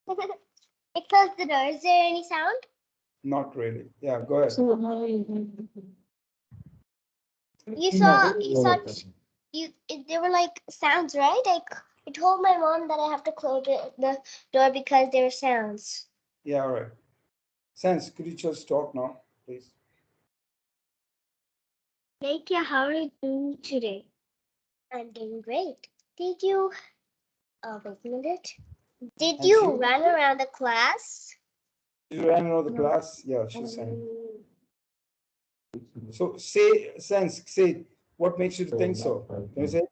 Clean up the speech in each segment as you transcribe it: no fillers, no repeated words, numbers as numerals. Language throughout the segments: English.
Close the door. Is there any sound? Not really. Yeah, go ahead. You saw there were like sounds, right? I told my mom that I have to close the door because there were sounds. Yeah, all right. Sense, could you just talk now, please? Nakia, how are you doing today? I'm doing great. Did you wait a minute. Did And you run around the class? You ran out of the class? Yeah, she's saying. So say, Sense, say, what makes you think so? Can you say?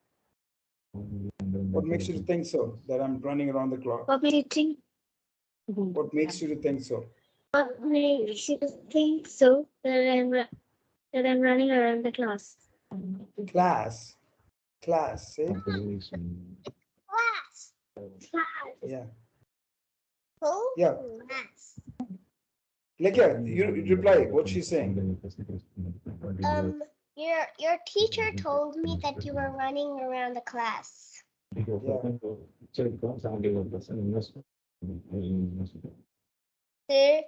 What makes you think so? That I'm running around the clock? What makes you think? What makes you to think so? What makes you think so that I'm running around the class? Class. Class, say? Class. Class. Yeah. Who? Yeah. Class. Like, yeah, you reply what she's saying. Your teacher told me that you were running around the class. Sir,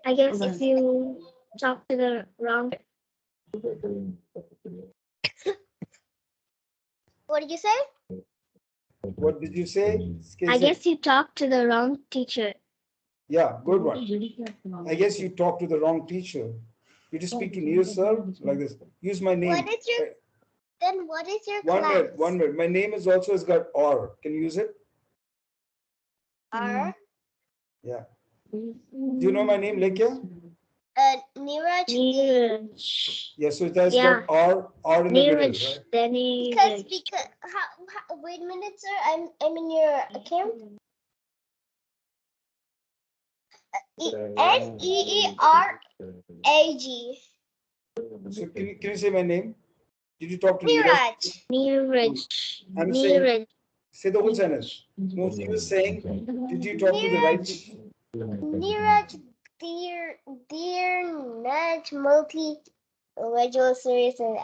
I guess if you talk to the wrong. What did you say? What did you say? I guess you talked to the wrong teacher. Yeah, good one. I guess you talked to the wrong teacher. You just speak to yourself like this. Use my name. What is your then? What is your One class? minute, 1 minute. My name is also has got R. Can you use it? R. Yeah. Do you know my name, Lekya? Neeraj. Yeah, so it has got R in the middle, right? Because wait a minute, sir. I'm in your account. Neeraj. So can you say my name? Did you talk to Neeraj? I'm saying, say the whole sentence. No, she was saying, did you talk to the right teacher? Neeraj, DEneeraj, multi-lingual series and